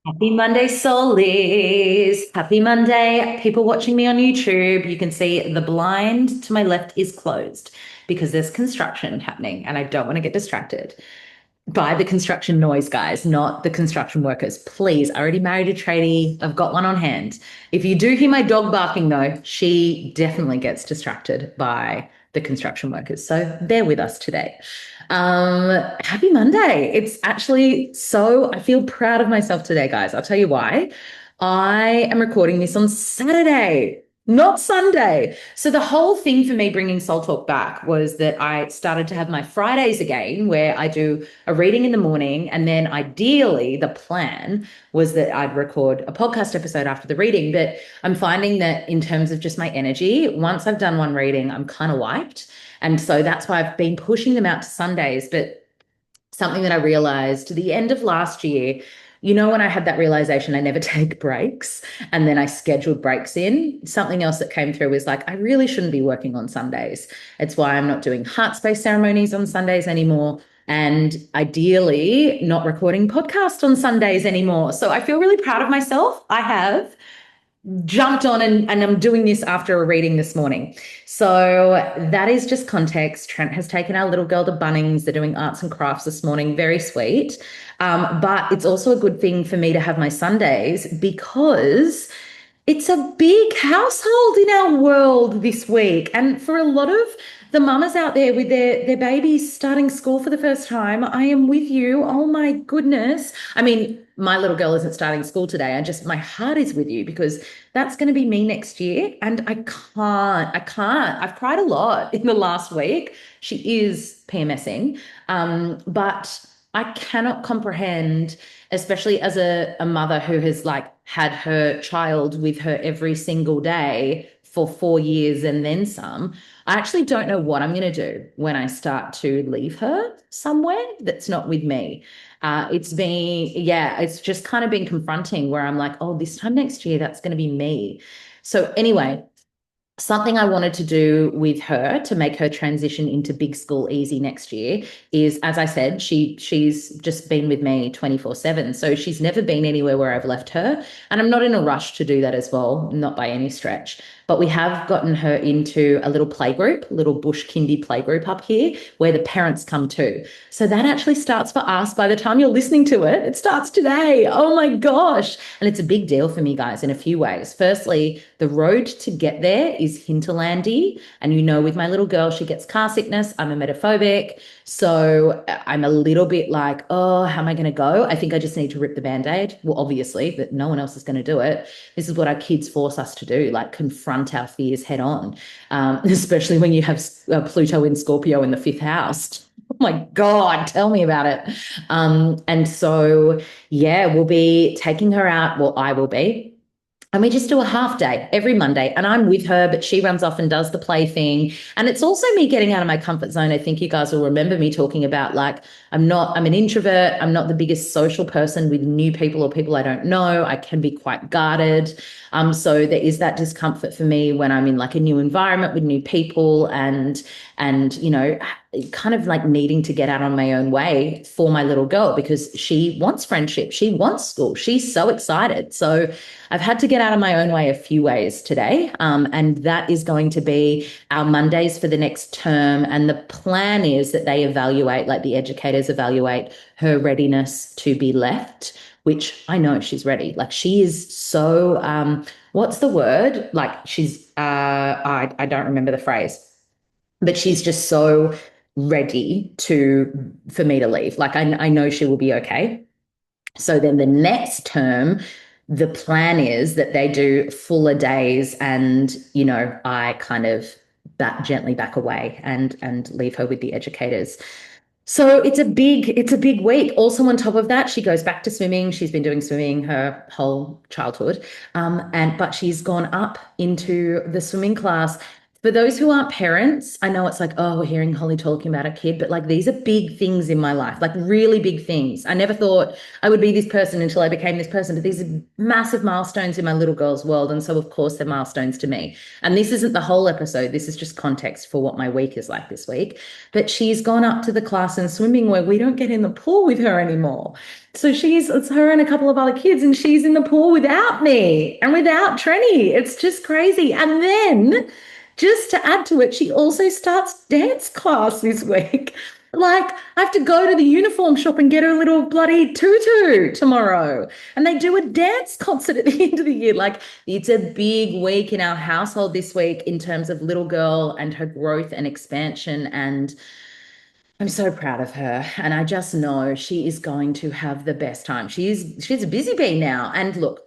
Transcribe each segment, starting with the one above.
Happy Monday, soulies. Happy Monday. People watching me on YouTube, you can see the blind to my left is closed because there's construction happening and I don't want to get distracted by the construction noise, guys, not the construction workers. Please, I already married a tradie. I've got one on hand. If you do hear my dog barking, though, she definitely gets distracted by the construction workers. So bear with us today. Happy Monday. It's actually so, I feel proud of myself today, guys. I'll tell you why. I am recording this on Saturday, not Sunday. So the whole thing for me bringing Soul Talk back was that I started to have my Fridays again, where I do a reading in the morning, and then ideally the plan was that I'd record a podcast episode after the reading. But I'm finding that in terms of just my energy, once I've done one reading, I'm kind of wiped. And so that's why I've been pushing them out to Sundays. But something that I realized at the end of last year, when I had that realization, I never take breaks and then I scheduled breaks in. Something else that came through was like, I really shouldn't be working on Sundays. It's why I'm not doing heart space ceremonies on Sundays anymore. And ideally, not recording podcasts on Sundays anymore. So I feel really proud of myself. I have jumped on and I'm doing this after a reading this morning. So that is just context. Trent has taken our little girl to Bunnings. They're doing arts and crafts this morning. Very sweet. But it's also a good thing for me to have my Sundays because it's a big household in our world this week. And for a lot of the mamas out there with their babies starting school for the first time, I am with you. Oh my goodness. I mean, my little girl isn't starting school today. My heart is with you because that's going to be me next year. And I can't. I've cried a lot in the last week. She is PMSing. But I cannot comprehend, especially as a mother who has like had her child with her every single day for 4 years and then some. I actually don't know what I'm going to do when I start to leave her somewhere that's not with me. It's just kind of been confronting where I'm like, oh, this time next year, that's going to be me. So anyway, something I wanted to do with her to make her transition into big school easy next year is, as I said, she's just been with me 24/7. So she's never been anywhere where I've left her. And I'm not in a rush to do that as well, not by any stretch. But we have gotten her into a little playgroup, a little bush kindy playgroup up here where the parents come too. So that actually starts for us by the time you're listening to it. It starts today. Oh my gosh. And it's a big deal for me, guys, in a few ways. Firstly, the road to get there is hinterlandy. And with my little girl, she gets car sickness. I'm a metaphobic. So I'm a little bit like, oh, how am I going to go? I think I just need to rip the band-aid. Well, obviously, that no one else is going to do it. This is what our kids force us to do, like confront our fears head on, especially when you have Pluto in Scorpio in the fifth house. Oh my God, tell me about it. And so, yeah, we'll be taking her out. Well, I will be. And we just do a half day every Monday. And I'm with her, but she runs off and does the play thing. And it's also me getting out of my comfort zone. I think you guys will remember me talking about like, I'm an introvert. I'm not the biggest social person with new people or people I don't know. I can be quite guarded. So there is that discomfort for me when I'm in like a new environment with new people and kind of like needing to get out on my own way for my little girl because she wants friendship. She wants school. She's so excited. So I've had to get out of my own way a few ways today. And that is going to be our Mondays for the next term. And the plan is that they evaluate, like the educators evaluate her readiness to be left, which I know she's ready. Like she is so, what's the word? Like I don't remember the phrase, but she's just so ready for me to leave. Like I know she will be okay. So then the next term, the plan is that they do fuller days and, I kind of gently back away and leave her with the educators. So it's a big week. Also on top of that, she goes back to swimming. She's been doing swimming her whole childhood. But she's gone up into the swimming class For those who aren't parents, I know it's like, oh, we're hearing Holly talking about a kid, but like these are big things in my life, like really big things. I never thought I would be this person until I became this person, but these are massive milestones in my little girl's world. And so, of course, they're milestones to me. And this isn't the whole episode. This is just context for what my week is like this week. But she's gone up to the class in swimming where we don't get in the pool with her anymore. So it's her and a couple of other kids, and she's in the pool without me and without Trenny. It's just crazy. And then just to add to it, she also starts dance class this week. Like, I have to go to the uniform shop and get her little bloody tutu tomorrow. And they do a dance concert at the end of the year. Like, it's a big week in our household this week in terms of little girl and her growth and expansion. And I'm so proud of her. And I just know she is going to have the best time. She's a busy bee now. And look,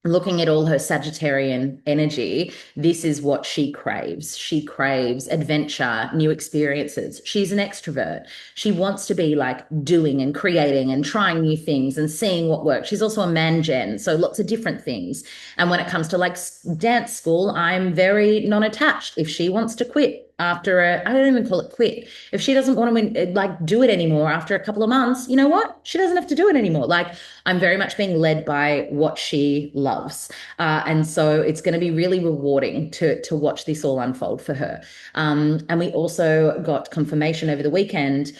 looking at all her Sagittarian energy, this is what she craves. She craves adventure, new experiences. She's an extrovert. She wants to be like doing and creating and trying new things and seeing what works. She's also a man gen, so lots of different things. And when it comes to like dance school, I'm very non-attached. If she wants to quit after I don't even call it quit. If she doesn't want to like do it anymore after a couple of months, you know what? She doesn't have to do it anymore. Like I'm very much being led by what she loves. And so it's going to be really rewarding to watch this all unfold for her. And we also got confirmation over the weekend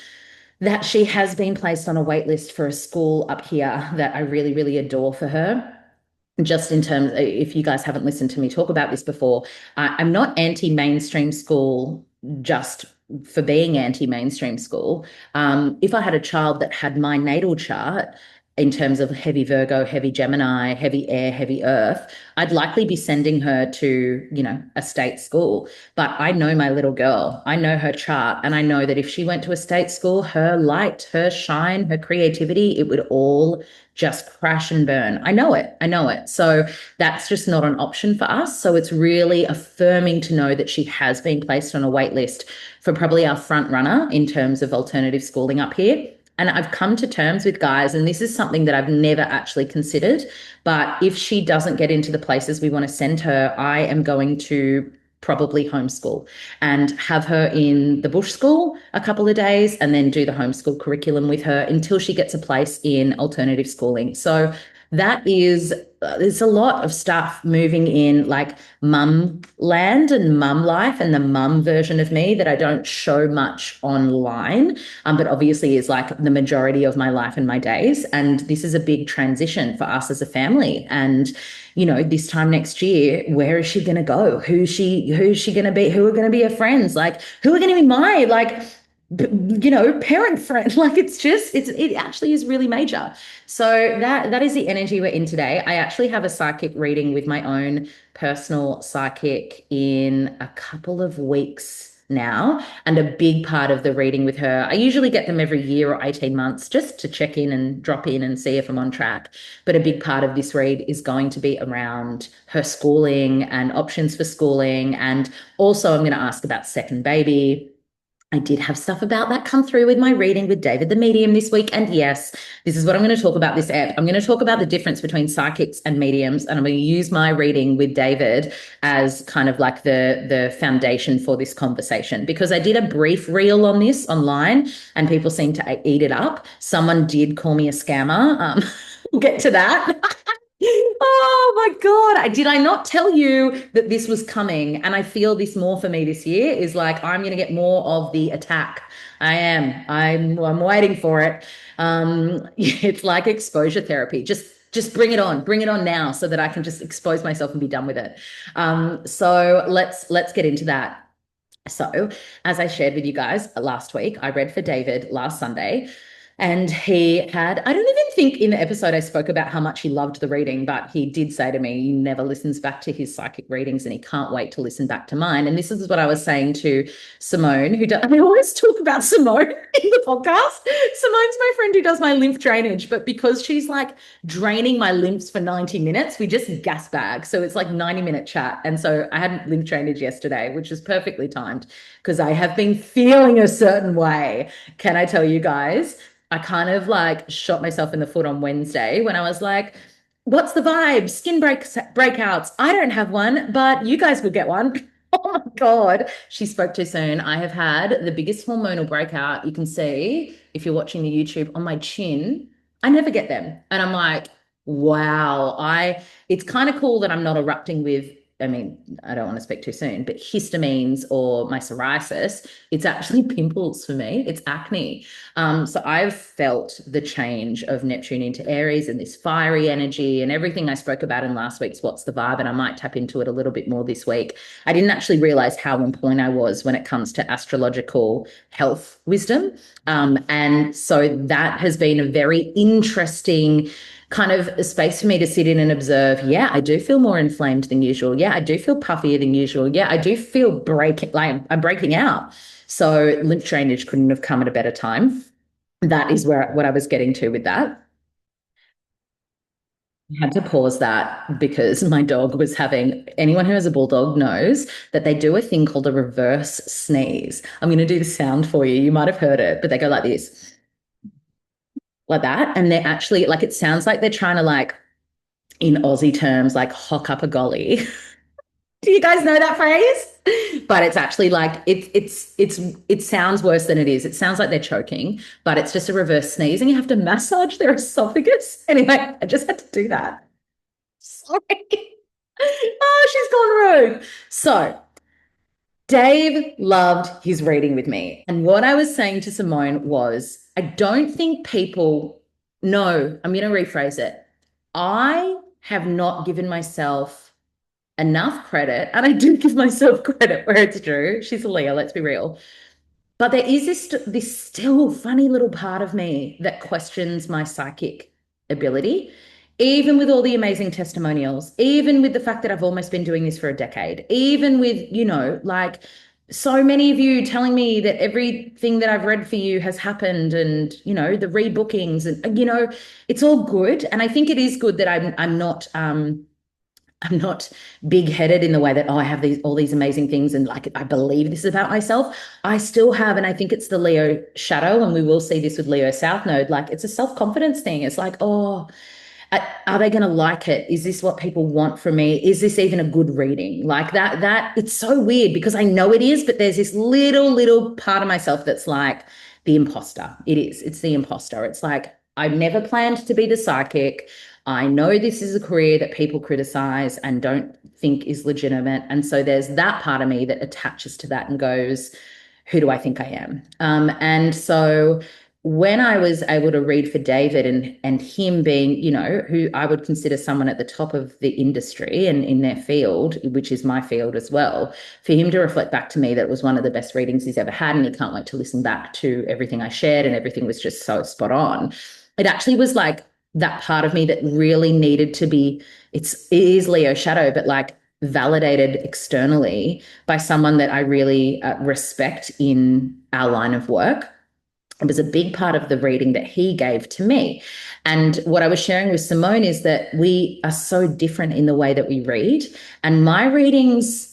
that she has been placed on a wait list for a school up here that I really, really adore for her. Just in terms, if you guys haven't listened to me talk about this before, I'm not anti-mainstream school just for being anti-mainstream school. If I had a child that had my natal chart in terms of heavy Virgo, heavy Gemini, heavy air, heavy earth, I'd likely be sending her to, a state school. But I know my little girl, I know her chart, and I know that if she went to a state school, her light, her shine, her creativity, it would all just crash and burn. I know it. I know it. So that's just not an option for us. So it's really affirming to know that she has been placed on a wait list for probably our front runner in terms of alternative schooling up here. And I've come to terms with guys, and this is something that I've never actually considered. But if she doesn't get into the places we want to send her, I am going to probably homeschool and have her in the bush school a couple of days and then do the homeschool curriculum with her until she gets a place in alternative schooling. So that is, there's a lot of stuff moving in like mum land and mum life and the mum version of me that I don't show much online, but obviously is like the majority of my life and my days. And this is a big transition for us as a family. And this time next year, where is she going to go? Who's she going to be? Who are going to be her friends? Like, who are going to be my, like, parent friend? Like, it actually is really major. So that is the energy we're in today. I actually have a psychic reading with my own personal psychic in a couple of weeks now, and a big part of the reading with her, I usually get them every year or 18 months just to check in and drop in and see if I'm on track. But a big part of this read is going to be around her schooling and options for schooling. And also I'm going to ask about second baby. I did have stuff about that come through with my reading with David the medium this week. And yes, this is what I'm going to talk about this app. I'm going to talk about the difference between psychics and mediums, and I'm going to use my reading with David as kind of like the foundation for this conversation, because I did a brief reel on this online and people seem to eat it up. Someone did call me a scammer. We'll get to that. Oh my God. Did I not tell you that this was coming? And I feel this more for me this year is like, I'm going to get more of the attack. I'm waiting for it. It's like exposure therapy. Just bring it on. Bring it on now so that I can just expose myself and be done with it. So let's get into that. So as I shared with you guys last week, I read for David last Sunday. And I don't even think in the episode I spoke about how much he loved the reading, but he did say to me he never listens back to his psychic readings and he can't wait to listen back to mine. And this is what I was saying to Simone, I always talk about Simone in the podcast. Simone's my friend who does my lymph drainage, but because she's like draining my lymphs for 90 minutes, we just gas bag. So it's like 90-minute chat. And so I had lymph drainage yesterday, which was perfectly timed because I have been feeling a certain way. Can I tell you guys? I kind of like shot myself in the foot on Wednesday when I was like, what's the vibe? Skin breakouts. I don't have one, but you guys will get one. Oh my God, she spoke too soon. I have had the biggest hormonal breakout. You can see if you're watching the YouTube on my chin. I never get them. And I'm like, wow, it's kind of cool that I'm not erupting with, I mean, I don't want to speak too soon, but histamines or my psoriasis. It's actually pimples for me. It's acne. So I've felt the change of Neptune into Aries and this fiery energy and everything I spoke about in last week's What's the Vibe? And I might tap into it a little bit more this week. I didn't actually realize how on point I was when it comes to astrological health wisdom. And so that has been a very interesting kind of a space for me to sit in and observe. Yeah, I do feel more inflamed than usual. Yeah, I do feel puffier than usual. Yeah, I do feel breaking, like I'm breaking out. So lymph drainage couldn't have come at a better time. That is where what I was getting to with that. I had to pause that because my dog was having, anyone who has a bulldog knows that they do a thing called a reverse sneeze. I'm going to do the sound for you. You might have heard it, but they go like this, like that. And they're actually like, it sounds like they're trying to like, in Aussie terms, like hock up a golly. Do you guys know that phrase? But it's actually like it sounds worse than it is. It sounds like they're choking, but it's just a reverse sneeze, and you have to massage their esophagus. Anyway, I just had to do that. Sorry. Oh, she's gone rogue. So Dave loved his reading with me. And what I was saying to Simone was, I don't think people know, I'm going to rephrase it. I have not given myself enough credit, and I do give myself credit where it's due. She's a Leo, let's be real. But there is this still funny little part of me that questions my psychic ability, even with all the amazing testimonials, even with the fact that I've almost been doing this for a decade, even with, like so many of you telling me that everything that I've read for you has happened and, the rebookings and, it's all good. And I think it is good that I'm not big-headed in the way that, oh, I have all these amazing things and like I believe this about myself. I still have, and I think it's the Leo shadow, and we will see this with Leo South Node. Like it's a self-confidence thing. It's like, oh, are they going to like it? Is this what people want from me? Is this even a good reading? Like that it's so weird because I know it is, but there's this little part of myself that's like the imposter. It's the imposter. It's like I've never planned to be the psychic. I know this is a career that people criticize and don't think is legitimate. And so there's that part of me that attaches to that and goes, who do I think I am? And so when I was able to read for David and him being, who I would consider someone at the top of the industry and in their field, which is my field as well, for him to reflect back to me that it was one of the best readings he's ever had, and he can't wait to listen back to everything I shared, and everything was just so spot on. It actually was like that part of me that really needed to be, it is Leo shadow, but like validated externally by someone that I really respect in our line of work. It was a big part of the reading that he gave to me. And what I was sharing with Simone is that we are so different in the way that we read. And my readings,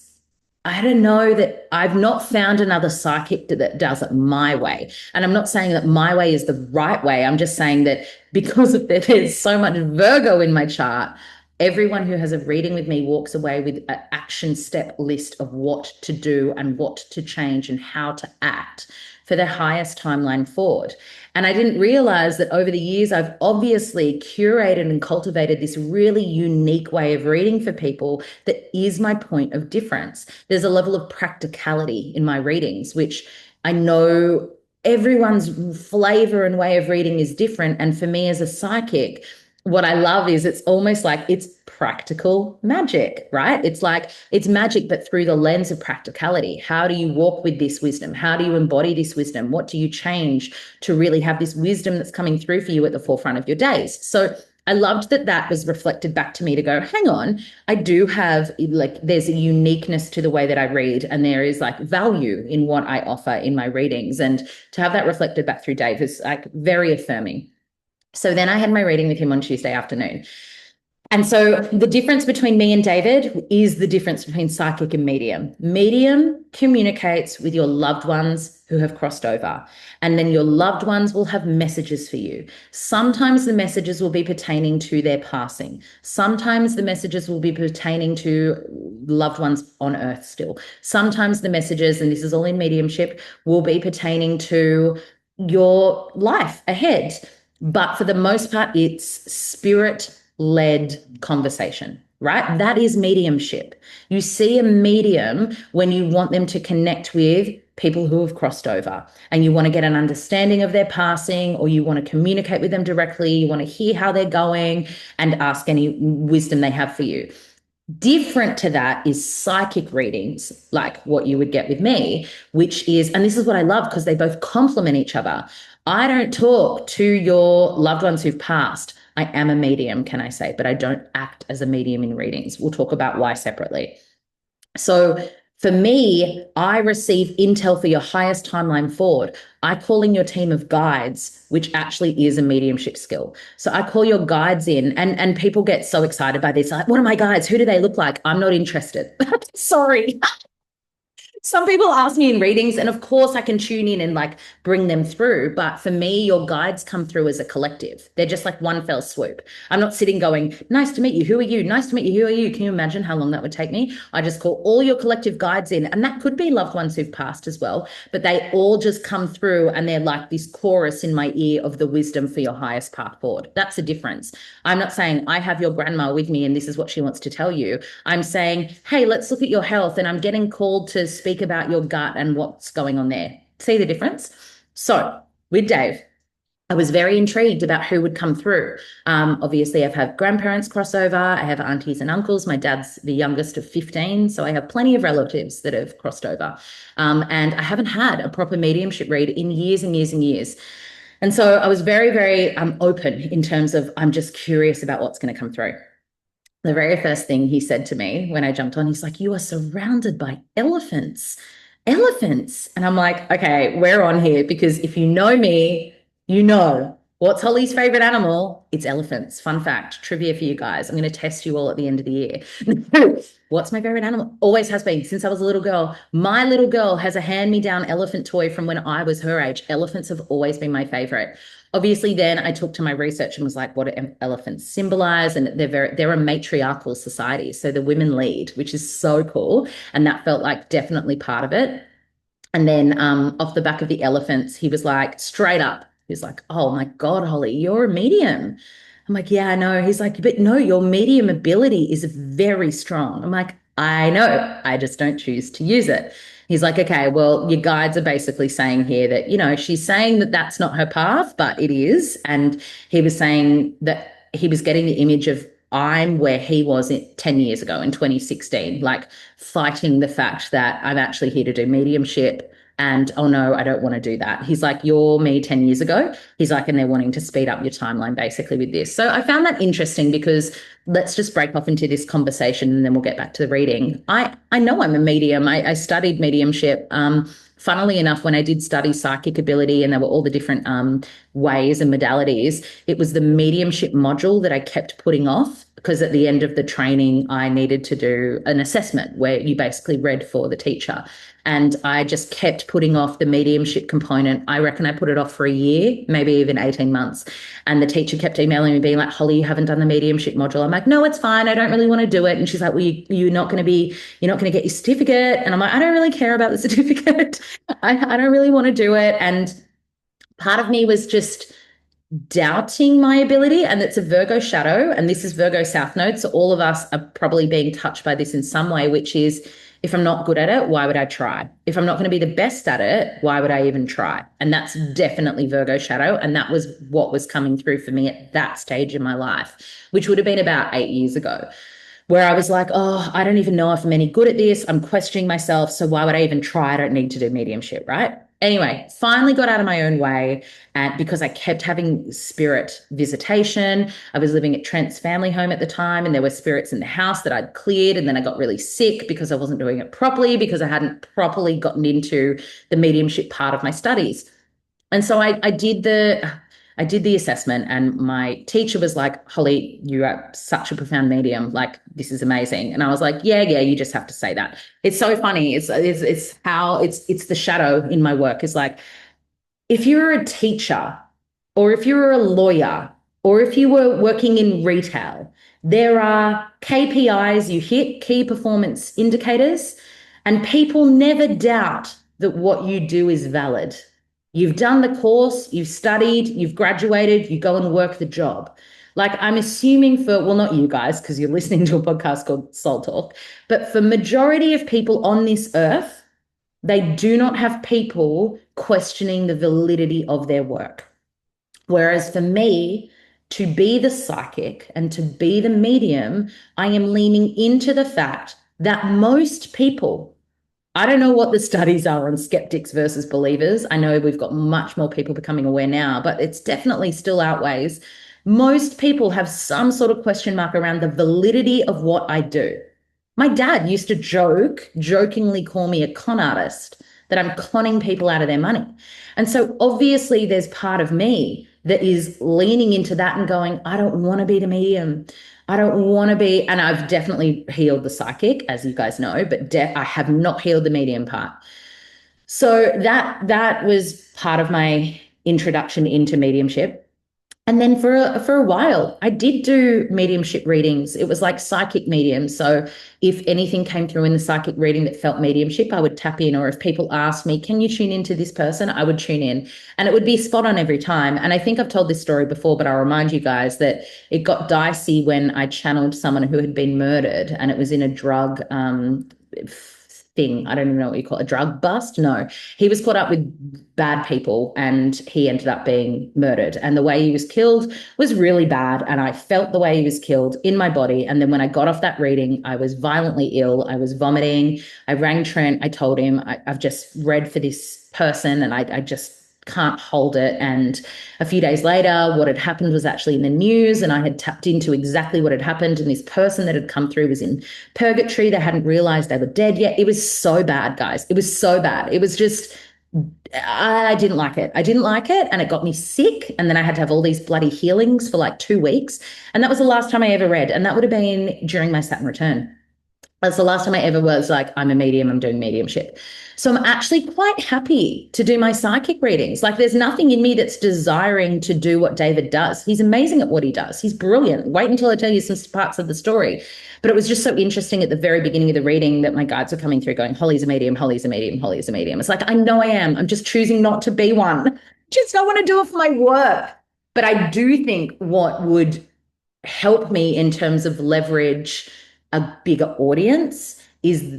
I don't know that I've not found another psychic that does it my way. And I'm not saying that my way is the right way. I'm just saying that because of that, there's so much Virgo in my chart. Everyone who has a reading with me walks away with an action step list of what to do and what to change and how to act for their highest timeline forward. And I didn't realize that over the years, I've obviously curated and cultivated this really unique way of reading for people that is my point of difference. There's a level of practicality in my readings, which I know everyone's flavor and way of reading is different. And for me as a psychic, what I love is it's almost like it's practical magic, right? It's like it's magic, but through the lens of practicality. How do you walk with this wisdom? How do you embody this wisdom? What do you change to really have this wisdom that's coming through for you at the forefront of your days? So I loved that was reflected back to me to go, hang on, I do have like, there's a uniqueness to the way that I read, and there is like value in what I offer in my readings. And to have that reflected back through Dave is like very affirming. So then I had my reading with him on Tuesday afternoon. And so the difference between me and David is the difference between psychic and medium. Medium communicates with your loved ones who have crossed over. And then your loved ones will have messages for you. Sometimes the messages will be pertaining to their passing. Sometimes the messages will be pertaining to loved ones on earth still. Sometimes the messages, and this is all in mediumship, will be pertaining to your life ahead. But for the most part, it's spirit-led conversation, right? That is mediumship. You see a medium when you want them to connect with people who have crossed over and you want to get an understanding of their passing, or you want to communicate with them directly, you want to hear how they're going and ask any wisdom they have for you. Different to that is psychic readings, like what you would get with me, which is, and this is what I love because they both complement each other. I don't talk to your loved ones who've passed. I am a medium, can I say, but I don't act as a medium in readings. We'll talk about why separately. So for me, I receive intel for your highest timeline forward. I call in your team of guides, which actually is a mediumship skill. So I call your guides in, and people get so excited by this. Like, what are my guides? Who do they look like? I'm not interested. Sorry. Some people ask me in readings, and of course I can tune in and like bring them through. But for me, your guides come through as a collective. They're just like one fell swoop. I'm not sitting going, nice to meet you. Who are you? Nice to meet you. Who are you? Can you imagine how long that would take me? I just call all your collective guides in, and that could be loved ones who've passed as well. But they all just come through and they're like this chorus in my ear of the wisdom for your highest path forward. That's the difference. I'm not saying I have your grandma with me and this is what she wants to tell you. I'm saying, hey, let's look at your health, and I'm getting called to speak about your gut and what's going on there. See the difference? So with Dave, I was very intrigued about who would come through. Obviously, I've had grandparents crossover. I have aunties and uncles. My dad's the youngest of 15, so I have plenty of relatives that have crossed over. And I haven't had a proper mediumship read in years and years and years. And so I was very, very open in terms of I'm just curious about what's going to come through. The very first thing he said to me when I jumped on, he's like, you are surrounded by elephants. Elephants. And I'm like, okay, we're on here, because if you know me, you know what's Holly's favorite animal? It's elephants. Fun fact, trivia for you guys. I'm going to test you all at the end of the year. What's my favorite animal? Always has been since I was a little girl. My little girl has a hand-me-down elephant toy from when I was her age. Elephants have always been my favorite. Obviously, then I took to my research and was like, what do elephants symbolize? And they're a matriarchal society. So the women lead, which is so cool. And that felt like definitely part of it. And then off the back of the elephants, he was like, straight up, he was like, oh my God, Holly, you're a medium. I'm like, yeah, I know. He's like, but no, your medium ability is very strong. I'm like, I know, I just don't choose to use it. He's like, okay, well, your guides are basically saying here that, she's saying that that's not her path, but it is. And he was saying that he was getting the image of I'm where he was 10 years ago in 2016, like fighting the fact that I'm actually here to do mediumship. And oh no, I don't want to do that. He's like, you're me 10 years ago. He's like, and they're wanting to speed up your timeline basically with this. So I found that interesting, because let's just break off into this conversation and then we'll get back to the reading. I know I'm a medium. I studied mediumship. Funnily enough, when I did study psychic ability and there were all the different ways and modalities, it was the mediumship module that I kept putting off, because at the end of the training, I needed to do an assessment where you basically read for the teacher. And I just kept putting off the mediumship component. I reckon I put it off for a year, maybe even 18 months. And the teacher kept emailing me being like, Holly, you haven't done the mediumship module. I'm like, no, it's fine. I don't really want to do it. And she's like, well, you're not going to get your certificate. And I'm like, I don't really care about the certificate. I don't really want to do it. And part of me was just doubting my ability, and it's a Virgo shadow, and this is Virgo South Node. So all of us are probably being touched by this in some way, which is, if I'm not good at it, why would I try? If I'm not going to be the best at it, why would I even try? And that's definitely Virgo shadow. And that was what was coming through for me at that stage in my life, which would have been about 8 years ago, where I was like, oh, I don't even know if I'm any good at this. I'm questioning myself. So why would I even try? I don't need to do mediumship, right? Anyway, finally got out of my own way, and because I kept having spirit visitation. I was living at Trent's family home at the time, and there were spirits in the house that I'd cleared, and then I got really sick because I wasn't doing it properly, because I hadn't properly gotten into the mediumship part of my studies. And so I I did the assessment, and my teacher was like, Holly, you are such a profound medium. Like, this is amazing. And I was like, yeah, yeah, you just have to say that. It's so funny. It's how it's the shadow in my work. Is like, if you're a teacher, or if you're a lawyer, or if you were working in retail, there are KPIs you hit, key performance indicators, and people never doubt that what you do is valid. You've done the course, you've studied, you've graduated, you go and work the job. Like, I'm assuming for, well, not you guys, because you're listening to a podcast called Soul Talk, but for majority of people on this earth, they do not have people questioning the validity of their work. Whereas for me, to be the psychic and to be the medium, I am leaning into the fact that most people, I don't know what the studies are on skeptics versus believers. I know we've got much more people becoming aware now, but it's definitely still outweighs. Most people have some sort of question mark around the validity of what I do. My dad used to jokingly call me a con artist, that I'm conning people out of their money. And so obviously there's part of me that is leaning into that and going, I don't want to be the medium. I don't want to be, and I've definitely healed the psychic, as you guys know, but I have not healed the medium part. So that was part of my introduction into mediumship. And then for a while, I did do mediumship readings. It was like psychic medium. So if anything came through in the psychic reading that felt mediumship, I would tap in. Or if people asked me, can you tune into this person? I would tune in. And it would be spot on every time. And I think I've told this story before, but I'll remind you guys that it got dicey when I channeled someone who had been murdered, and it was in a drug thing. I don't even know what you call it, a drug bust. No, he was caught up with bad people and he ended up being murdered. And the way he was killed was really bad. And I felt the way he was killed in my body. And then when I got off that reading, I was violently ill. I was vomiting. I rang Trent. I told him, I've just read for this person and I just can't hold it. And a few days later, what had happened was actually in the news, and I had tapped into exactly what had happened. And this person that had come through was in purgatory. They hadn't realized they were dead yet. It was so bad, guys. It was so bad. It was just, I didn't like it. I didn't like it. And it got me sick. And then I had to have all these bloody healings for like 2 weeks. And that was the last time I ever read. And that would have been during my Saturn return. That's the last time I ever was like, I'm a medium, I'm doing mediumship. So I'm actually quite happy to do my psychic readings. Like, there's nothing in me that's desiring to do what David does. He's amazing at what he does. He's brilliant. Wait until I tell you some parts of the story. But it was just so interesting at the very beginning of the reading that my guides were coming through going, Holly's a medium, Holly's a medium, Holly's a medium. It's like, I know I am. I'm just choosing not to be one. Just don't want to do it for my work. But I do think what would help me in terms of leverage a bigger audience is,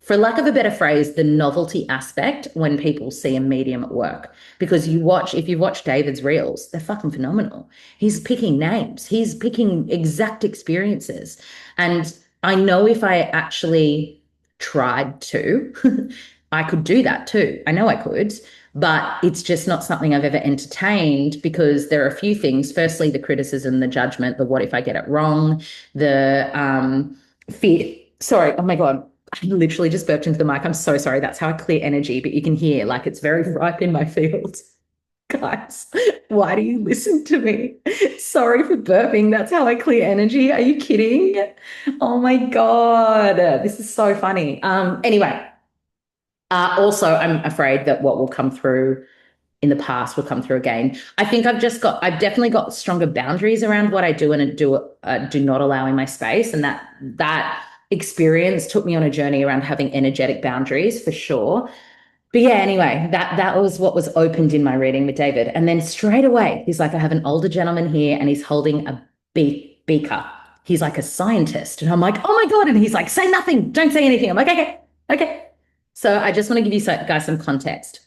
for lack of a better phrase, the novelty aspect when people see a medium at work. Because if you watch David's reels, they're fucking phenomenal. He's picking names, he's picking exact experiences. And I know if I actually tried to, I could do that too. I know I could, but it's just not something I've ever entertained, because there are a few things. Firstly, the criticism, the judgment, the what if I get it wrong, the fear. Sorry, oh my God. I literally just burped into the mic. I'm so sorry. That's how I clear energy, but you can hear like it's very ripe in my field. Guys, why do you listen to me? Sorry for burping. That's how I clear energy. Are you kidding? Oh my God. This is so funny. Anyway, also, I'm afraid that what will come through in the past will come through again. I think I've definitely got stronger boundaries around what I do and do not allow in my space. And that experience took me on a journey around having energetic boundaries for sure. But yeah, anyway, that was what was opened in my reading with David. And then straight away, he's like, I have an older gentleman here and he's holding a beaker. He's like a scientist. And I'm like, oh my God. And he's like, say nothing. Don't say anything. I'm like, okay. So I just want to give you guys some context.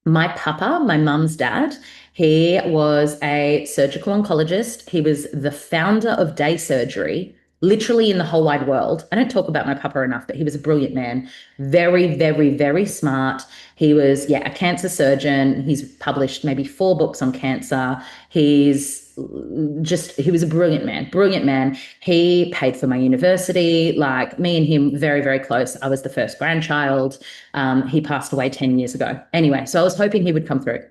My papa, my mum's dad, he was a surgical oncologist. He was the founder of day surgery, literally in the whole wide world. I don't talk about my papa enough, but he was a brilliant man. Very, very, very smart. He was, a cancer surgeon. He's published maybe 4 books on cancer. He was a brilliant man. He paid for my university. Like, me and him, very, very close. I was the first grandchild. He passed away 10 years ago. Anyway, so I was hoping he would come through.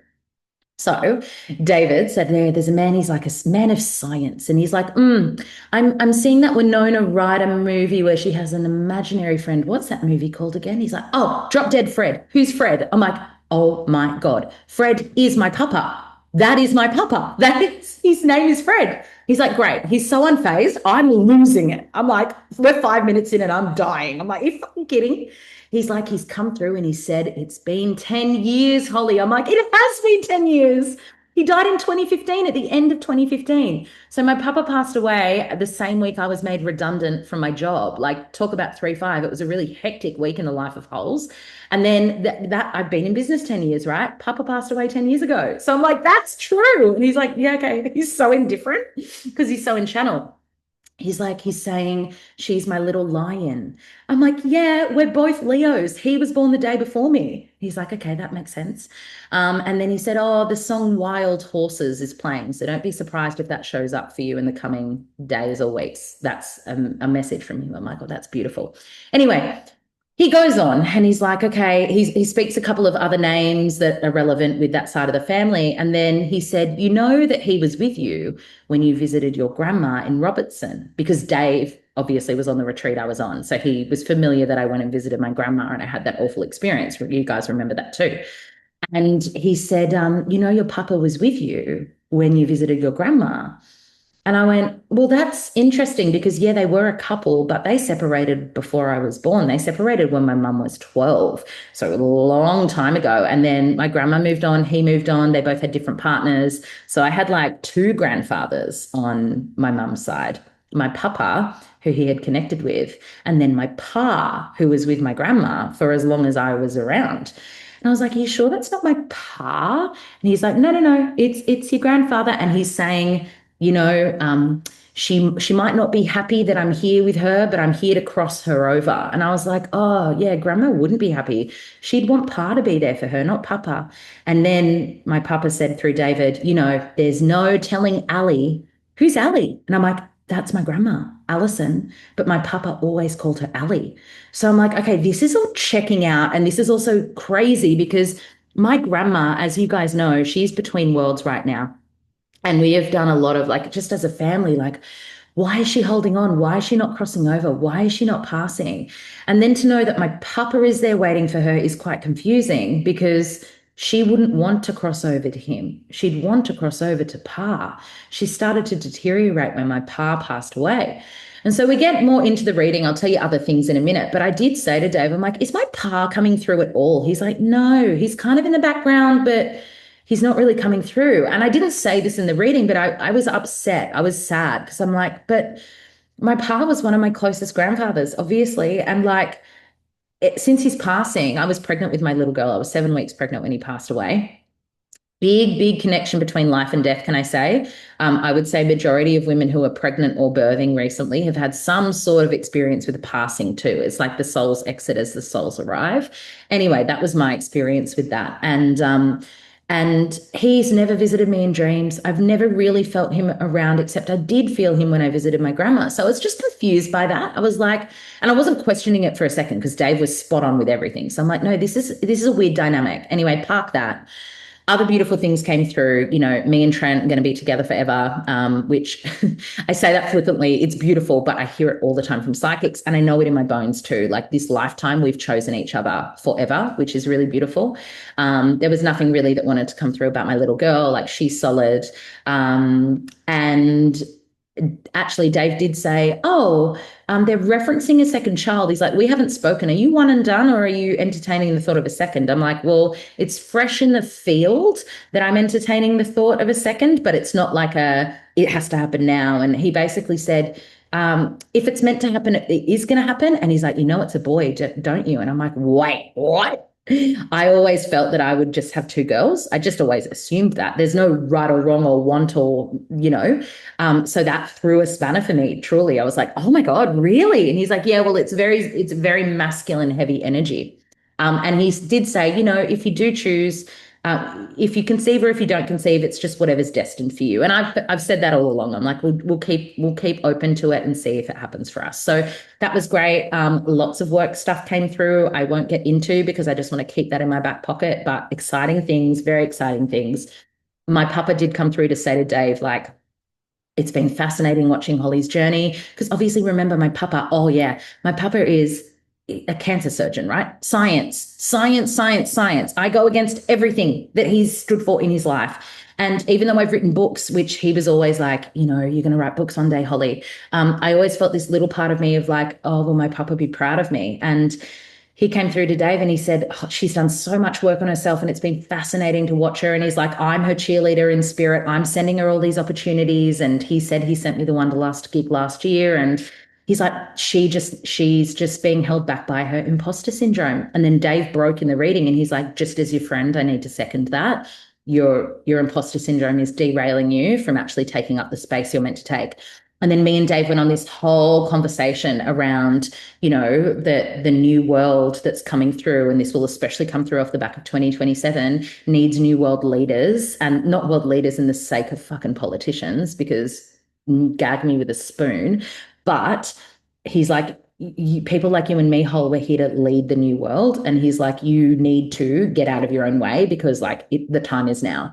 So David said, there's a man, he's like a man of science. And he's like, I'm seeing that Winona Ryder movie where she has an imaginary friend. What's that movie called again? He's like, oh, Drop Dead Fred. Who's Fred? I'm like, oh my God. Fred is my papa. That is my papa. That is, his name is Fred. He's like, great. He's so unfazed. I'm losing it. I'm like, we're 5 minutes in and I'm dying. I'm like, are you fucking kidding? He's like, he's come through and he said, it's been 10 years, Holly. I'm like, it has been 10 years. He died in 2015, at the end of 2015. So my papa passed away the same week I was made redundant from my job. Like, talk about 3-5. It was a really hectic week in the life of Holes. And then that I've been in business 10 years, right? Papa passed away 10 years ago. So I'm like, that's true. And he's like, yeah, okay. He's so indifferent because he's so in channel. He's like, he's saying, she's my little lion. I'm like, yeah, we're both Leos. He was born the day before me. He's like, okay, that makes sense. And then he said, oh, the song Wild Horses is playing. So don't be surprised if that shows up for you in the coming days or weeks. That's a message from him. I'm like, oh, that's beautiful. Anyway, he goes on and he's like, okay, he speaks a couple of other names that are relevant with that side of the family. And then he said, you know that he was with you when you visited your grandma in Robertson, because Dave obviously was on the retreat I was on. So he was familiar that I went and visited my grandma and I had that awful experience. You guys remember that too. And he said, you know, your papa was with you when you visited your grandma. And I went, well, that's interesting because, yeah, they were a couple, but they separated before I was born. They separated when my mum was 12. So a long time ago. And then my grandma moved on, he moved on. They both had different partners. So I had like two grandfathers on my mum's side. My papa, who he had connected with, and then my pa, who was with my grandma for as long as I was around. And I was like, are you sure that's not my pa? And he's like, no, no, no, it's your grandfather. And he's saying, you know, she might not be happy that I'm here with her, but I'm here to cross her over. And I was like, oh yeah, grandma wouldn't be happy. She'd want pa to be there for her, not papa. And then my papa said through David, you know, there's no telling Ali. Who's Ali? And I'm like, that's my grandma, Alison. But my papa always called her Ali. So I'm like, okay, this is all checking out. And this is also crazy because my grandma, as you guys know, she's between worlds right now. And we have done a lot of like, just as a family, like, why is she holding on? Why is she not crossing over? Why is she not passing? And then to know that my papa is there waiting for her is quite confusing because she wouldn't want to cross over to him. She'd want to cross over to pa. She started to deteriorate when my pa passed away. And so we get more into the reading. I'll tell you other things in a minute. But I did say to Dave, I'm like, is my pa coming through at all? He's like, no, he's kind of in the background, but he's not really coming through. And I didn't say this in the reading, but I was upset. I was sad because I'm like, but my pa was one of my closest grandfathers, obviously. And like, since his passing, I was pregnant with my little girl. I was 7 weeks pregnant when he passed away. Big connection between life and death, can I say? I would say majority of women who are pregnant or birthing recently have had some sort of experience with the passing too. It's like the souls exit as the souls arrive. Anyway, that was my experience with that. And he's never visited me in dreams. I've never really felt him around, except I did feel him when I visited my grandma. So I was just confused by that. I was like, and I wasn't questioning it for a second because Dave was spot on with everything. So I'm like, no, this is a weird dynamic. Anyway, park that. Other beautiful things came through. You know, me and Trent are going to be together forever, which I say that flippantly. It's beautiful, but I hear it all the time from psychics and I know it in my bones too. Like this lifetime, we've chosen each other forever, which is really beautiful. There was nothing really that wanted to come through about my little girl. Like she's solid. And actually Dave did say, oh, they're referencing a second child. He's like, we haven't spoken. Are you one and done or are you entertaining the thought of a second? I'm like, well, it's fresh in the field that I'm entertaining the thought of a second, but it's not like it has to happen now. And he basically said, if it's meant to happen, it is going to happen. And he's like, you know, it's a boy, don't you? And I'm like, wait, what? I always felt that I would just have two girls. I just always assumed that. There's no right or wrong or want or, you know. So that threw a spanner for me, truly. I was like, oh my God, really? And he's like, yeah, well, it's very masculine, heavy energy. And he did say, you know, if you do choose, if you conceive or if you don't conceive, it's just whatever's destined for you. And I've said that all along. I'm like, we'll keep open to it and see if it happens for us. So that was great. Lots of work stuff came through. I won't get into because I just want to keep that in my back pocket. But exciting things, very exciting things. my papa did come through to say to Dave, like, it's been fascinating watching Holly's journey. Because obviously, remember, my papa, oh, yeah, my papa is a cancer surgeon, right? Science, science, science, science. I go against everything that he's stood for in his life. And even though I've written books, which he was always like, you know, you're going to write books one day, Holly. I always felt this little part of me of like, oh, will my papa be proud of me? And he came through to Dave and he said, oh, she's done so much work on herself and it's been fascinating to watch her. And he's like, I'm her cheerleader in spirit. I'm sending her all these opportunities. And he said he sent me the one to last gig last year. And he's like, she's just being held back by her imposter syndrome. And then Dave broke in the reading and he's like, just as your friend, I need to second that. Your imposter syndrome is derailing you from actually taking up the space you're meant to take. And then me and Dave went on this whole conversation around, you know, the new world that's coming through, and this will especially come through off the back of 2027, needs new world leaders, and not world leaders in the sake of fucking politicians, because gag me with a spoon. But he's like, people like you and me, Hol, we're here to lead the new world. And he's like, you need to get out of your own way because like the time is now.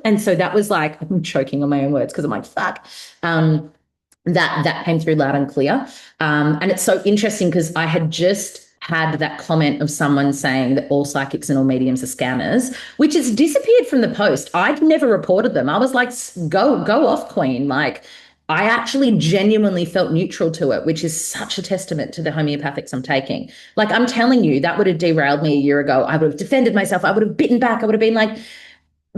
And so that was like, I'm choking on my own words because I'm like, fuck. That came through loud and clear. And it's so interesting because I had just had that comment of someone saying that all psychics and all mediums are scammers, which has disappeared from the post. I'd never reported them. I was like, go off, Queen. Like, I actually genuinely felt neutral to it, which is such a testament to the homeopathics I'm taking. Like, I'm telling you, that would have derailed me a year ago. I would have defended myself. I would have bitten back. I would have been like,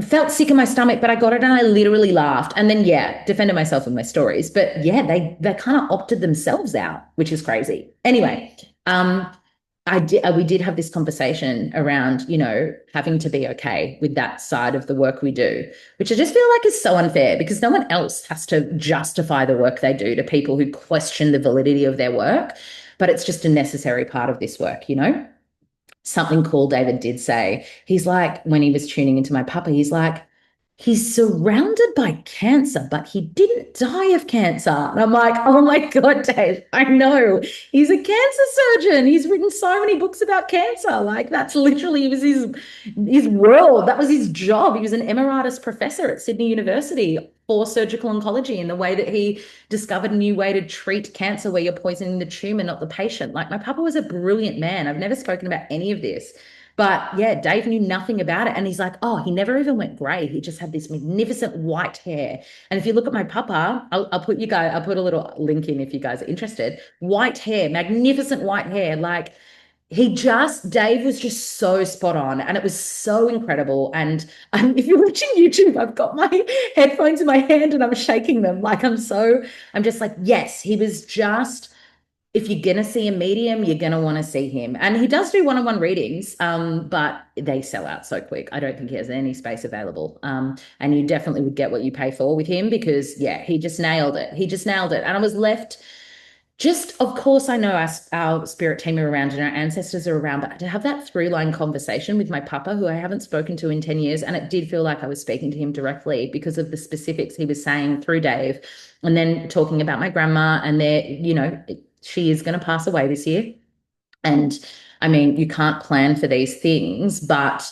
felt sick in my stomach, but I got it and I literally laughed. And then, yeah, defended myself in my stories. But yeah, they kind of opted themselves out, which is crazy. Anyway, we did have this conversation around, you know, having to be okay with that side of the work we do, which I just feel like is so unfair because no one else has to justify the work they do to people who question the validity of their work. But it's just a necessary part of this work, you know? Something cool David did say. He's like, when he was tuning into my papa, he's like, he's surrounded by cancer, but he didn't die of cancer. And I'm like, oh my God, Dave, I know. He's a cancer surgeon. He's written so many books about cancer. Like that's literally, it was his world. That was his job. He was an emeritus professor at Sydney University for surgical oncology in the way that he discovered a new way to treat cancer where you're poisoning the tumor, not the patient. Like my papa was a brilliant man. I've never spoken about any of this. But yeah, Dave knew nothing about it. And he's like, oh, he never even went grey. He just had this magnificent white hair. And if you look at my papa, I'll put a little link in if you guys are interested. White hair, magnificent white hair. Like Dave was just so spot on and it was so incredible. And if you're watching YouTube, I've got my headphones in my hand and I'm shaking them. Like I'm just like, yes, he was just, if you're going to see a medium, you're going to want to see him. And he does do one-on-one readings, but they sell out so quick. I don't think he has any space available. And you definitely would get what you pay for with him because, yeah, he just nailed it. He just nailed it. And I was left just, of course, I know our spirit team are around and our ancestors are around, but to have that through-line conversation with my papa, who I haven't spoken to in 10 years, and it did feel like I was speaking to him directly because of the specifics he was saying through Dave, and then talking about my grandma and their, you know, she is going to pass away this year. And I mean, you can't plan for these things, but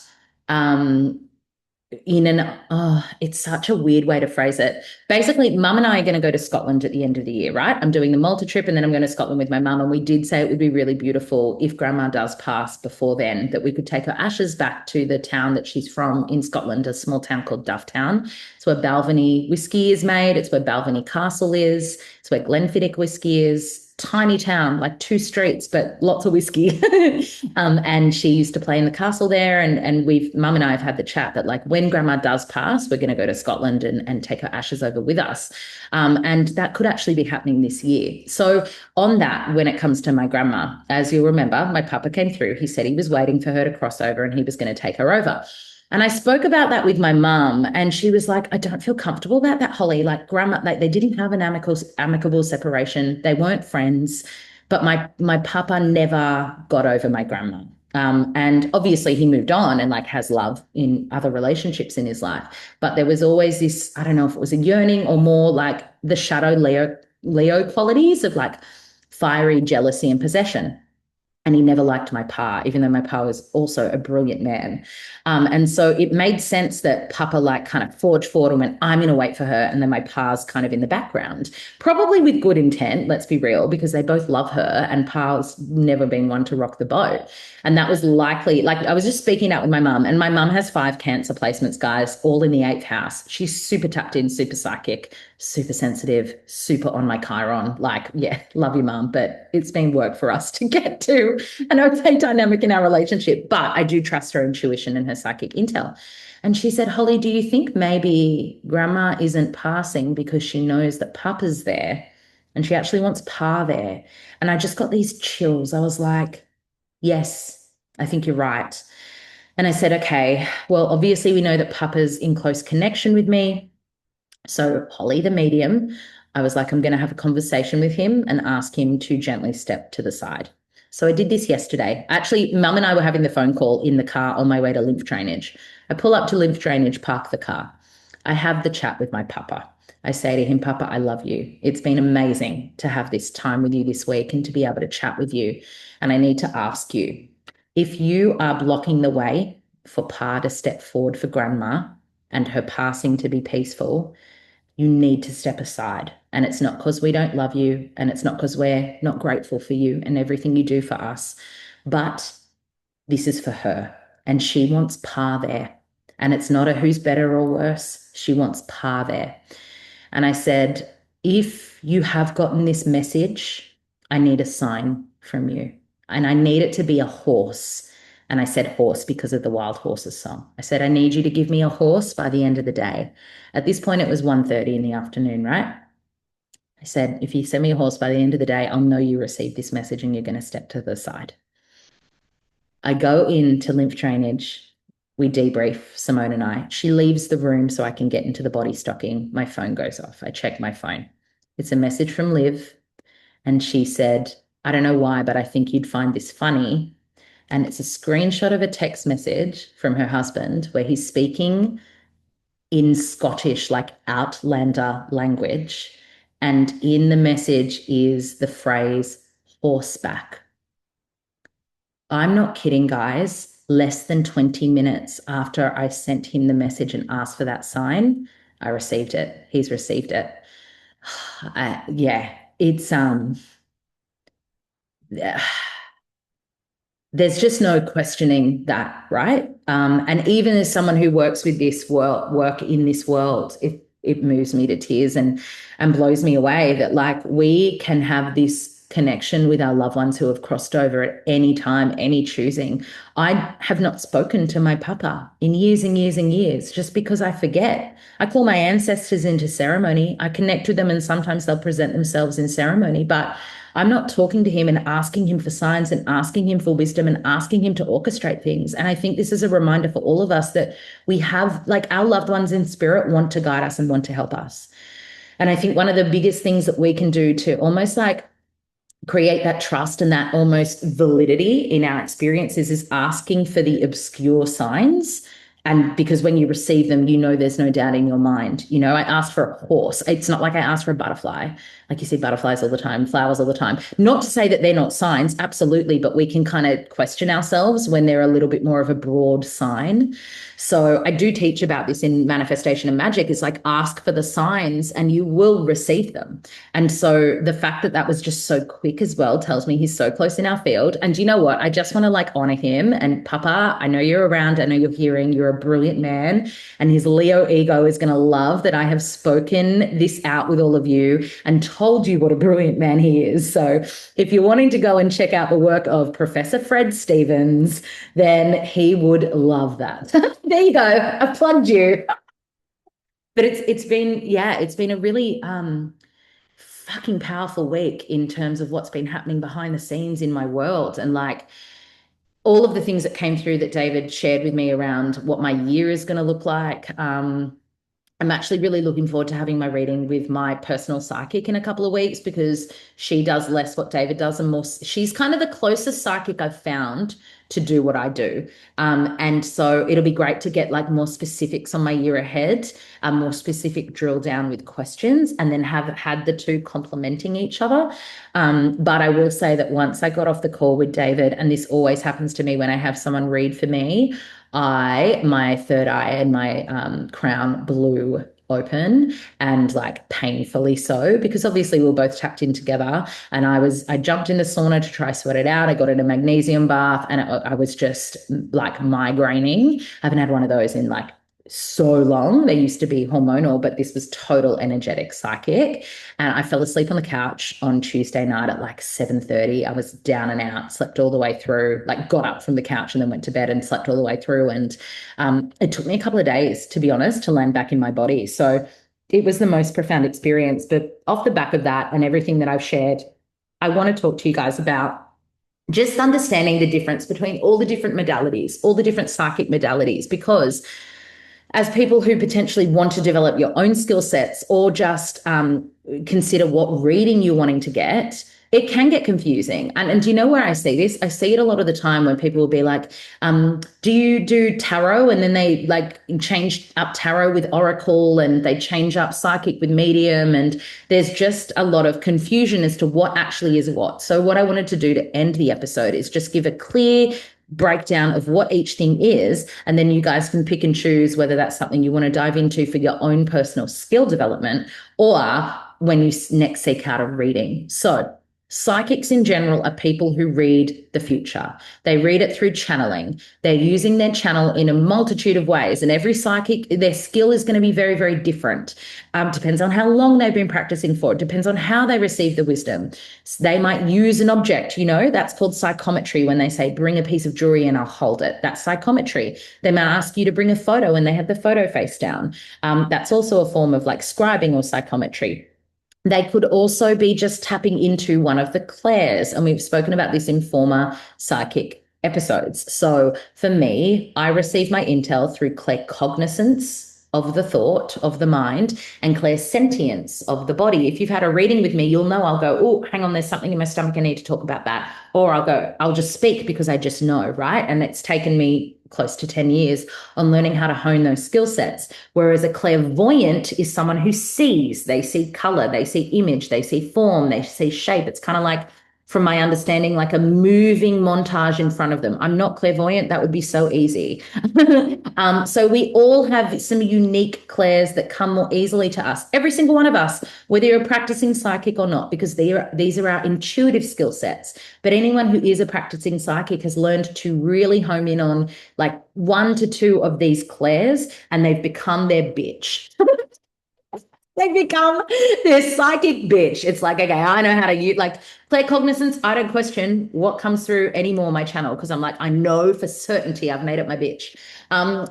it's such a weird way to phrase it. Basically, mum and I are going to go to Scotland at the end of the year, right? I'm doing the Malta trip and then I'm going to Scotland with my mum. And we did say it would be really beautiful if grandma does pass before then, that we could take her ashes back to the town that she's from in Scotland, a small town called Dufftown. It's where Balvenie whiskey is made. It's where Balvenie Castle is. It's where Glenfiddich whiskey is. Tiny town, like 2 streets, but lots of whiskey. And she used to play in the castle there. And mum and I have had the chat that like when grandma does pass, we're going to go to Scotland and take her ashes over with us. And that could actually be happening this year. So on that, when it comes to my grandma, as you'll remember, my papa came through. He said he was waiting for her to cross over and he was going to take her over. And I spoke about that with my mum and she was like, I don't feel comfortable about that, Holly. Like grandma, like they didn't have an amicable separation. They weren't friends, but my papa never got over my grandma. And obviously he moved on and like has love in other relationships in his life. But there was always this, I don't know if it was a yearning or more like the shadow Leo qualities of like fiery jealousy and possession. And he never liked my pa, even though my pa was also a brilliant man. And so it made sense that Papa like kind of forged forward and went, I'm going to wait for her. And then my pa's kind of in the background, probably with good intent, let's be real, because they both love her and pa's never been one to rock the boat. And that was likely, like I was just speaking out with my mum, and my mum has 5 cancer placements, guys, all in the eighth house. She's super tapped in, super psychic, super sensitive, super on my Chiron. Like, yeah, love you, mum, but it's been work for us to get to an okay dynamic in our relationship. But I do trust her intuition and her psychic intel. And she said, Holly, do you think maybe grandma isn't passing because she knows that Papa's there and she actually wants Pa there? And I just got these chills. I was like, yes, I think you're right. And I said, okay, well, obviously we know that Papa's in close connection with me. So Holly, the medium, I was like, I'm going to have a conversation with him and ask him to gently step to the side. So I did this yesterday. Actually, Mum and I were having the phone call in the car on my way to lymph drainage. I pull up to lymph drainage, park the car. I have the chat with my papa. I say to him, Papa, I love you. It's been amazing to have this time with you this week and to be able to chat with you. And I need to ask you, if you are blocking the way for Pa to step forward for Grandma and her passing to be peaceful, you need to step aside. And it's not because we don't love you, and it's not because we're not grateful for you and everything you do for us, but this is for her. And she wants Pa there. And it's not a who's better or worse. She wants Pa there. And I said, if you have gotten this message, I need a sign from you. And I need it to be a horse. And I said horse because of the Wild Horses song. I said, I need you to give me a horse by the end of the day. At this point, it was 1:30 in the afternoon, right? I said, if you send me a horse by the end of the day, I'll know you received this message and you're going to step to the side. I go into lymph drainage. We debrief, Simone and I. She leaves the room so I can get into the body stocking. My phone goes off. I check my phone. It's a message from Liv. And she said, I don't know why, but I think you'd find this funny. And it's a screenshot of a text message from her husband where he's speaking in Scottish, like Outlander language. And in the message is the phrase horseback. I'm not kidding, guys. Less than 20 minutes after I sent him the message and asked for that sign, I received it. He's received it. Yeah, it's yeah, there's just no questioning that, right? And even as someone who works with this work in this world, it moves me to tears and blows me away that like we can have this connection with our loved ones who have crossed over at any time, any choosing. I have not spoken to my papa in years and years and years just because I forget. I call my ancestors into ceremony. I connect with them and sometimes they'll present themselves in ceremony, but I'm not talking to him and asking him for signs and asking him for wisdom and asking him to orchestrate things. And I think this is a reminder for all of us that we have, like, our loved ones in spirit want to guide us and want to help us. And I think one of the biggest things that we can do to almost like create that trust and that almost validity in our experiences is asking for the obscure signs. And because when you receive them, you know there's no doubt in your mind. You know, I asked for a horse. It's not like I asked for a butterfly. Like you see butterflies all the time, flowers all the time. Not to say that they're not signs, absolutely, but we can kind of question ourselves when they're a little bit more of a broad sign. So I do teach about this in manifestation and magic. It's like ask for the signs and you will receive them. And so the fact that that was just so quick as well tells me he's so close in our field. And you know what? I just want to like honor him. And Papa, I know you're around. I know you're hearing. You're a brilliant man. And his Leo ego is going to love that I have spoken this out with all of you and told you what a brilliant man he is. So if you're wanting to go and check out the work of Professor Fred Stevens, then he would love that. There you go. I've plugged you. But it's been, yeah, it's been a really fucking powerful week in terms of what's been happening behind the scenes in my world. And like all of the things that came through that David shared with me around what my year is going to look like. I'm actually really looking forward to having my reading with my personal psychic in a couple of weeks because she does less what David does and more. She's kind of the closest psychic I've found to do what I do. And so it'll be great to get like more specifics on my year ahead, a more specific drill down with questions, and then have had the two complementing each other. But I will say that once I got off the call with David, and this always happens to me when I have someone read for me, my third eye and my crown blew open, and like painfully so, because obviously we were both tapped in together, and I jumped in the sauna to try sweat it out. I got in a magnesium bath, and I was just like migraining. I haven't had one of those in like so long. They used to be hormonal, but this was total energetic psychic. And I fell asleep on the couch on Tuesday night at like 7:30. I was down and out, slept all the way through, like got up from the couch and then went to bed and slept all the way through. And it took me a couple of days, to be honest, to land back in my body. So it was the most profound experience. But off the back of that and everything that I've shared, I want to talk to you guys about just understanding the difference between all the different modalities, all the different psychic modalities, because as people who potentially want to develop your own skill sets or just consider what reading you're wanting to get, it can get confusing. And do you know where I see this? I see it a lot of the time when people will be like, do you do tarot? And then they like change up tarot with oracle, and they change up psychic with medium. And there's just a lot of confusion as to what actually is what. So what I wanted to do to end the episode is just give a clear breakdown of what each thing is, and then you guys can pick and choose whether that's something you want to dive into for your own personal skill development or when you next seek out a reading. So psychics in general are people who read the future. They read it through channeling. They're using their channel in a multitude of ways, and every psychic, their skill is going to be very, very different. Depends on how long they've been practicing for. It depends on how they receive the wisdom. So they might use an object, that's called psychometry, when they say, bring a piece of jewelry and I'll hold it. That's psychometry. They might ask you to bring a photo and they have the photo face down. That's also a form of like scribing or psychometry. They could also be just tapping into one of the clairs. And we've spoken about this in former psychic episodes. So for me, I receive my intel through claircognizance of the thought, of the mind, and clairsentience of the body. If you've had a reading with me, you'll know I'll go, oh, hang on, there's something in my stomach, I need to talk about that. Or I'll just speak because I just know, right? And it's taken me close to 10 years on learning how to hone those skill sets. Whereas a clairvoyant is someone who sees, they see color, they see image, they see form, they see shape. It's kind of like, from my understanding, like a moving montage in front of them. I'm not clairvoyant. That would be so easy. So we all have some unique clairs that come more easily to us. Every single one of us, whether you're a practicing psychic or not, because these are our intuitive skill sets. But anyone who is a practicing psychic has learned to really hone in on like 1 to 2 of these clairs, and they've become their bitch. They become this psychic bitch. It's like, okay, I know how to use, like, claircognizance. I don't question what comes through anymore my channel, because I'm like, I know for certainty I've made it my bitch.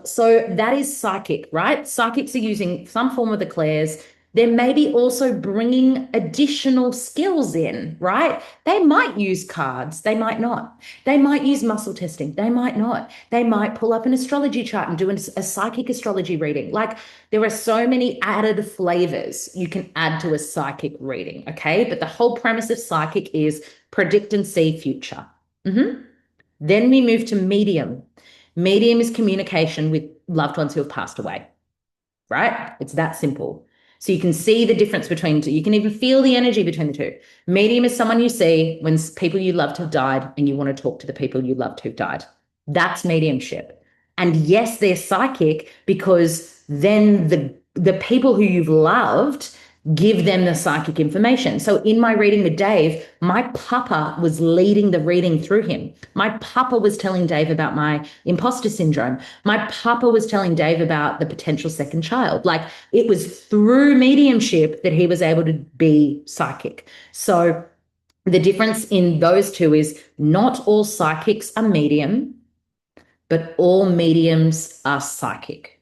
So that is psychic, right? Psychics are using some form of the clairs. They're maybe also bringing additional skills in, right? They might use cards. They might not. They might use muscle testing. They might not. They might pull up an astrology chart and do a psychic astrology reading. Like, there are so many added flavors you can add to a psychic reading, okay? But the whole premise of psychic is predict and see future. Then we move to medium. Medium is communication with loved ones who have passed away, right? It's that simple. So you can see the difference between two. You can even feel the energy between the two. Medium is someone you see when people you loved have died and you want to talk to the people you loved who've died. That's mediumship. And yes, they're psychic, because then the people who you've loved give them the psychic information. So in my reading with Dave, my papa was leading the reading through him. My papa was telling Dave about my imposter syndrome. My papa was telling Dave about the potential second child. Like, it was through mediumship that he was able to be psychic. So the difference in those two is not all psychics are medium, but all mediums are psychic.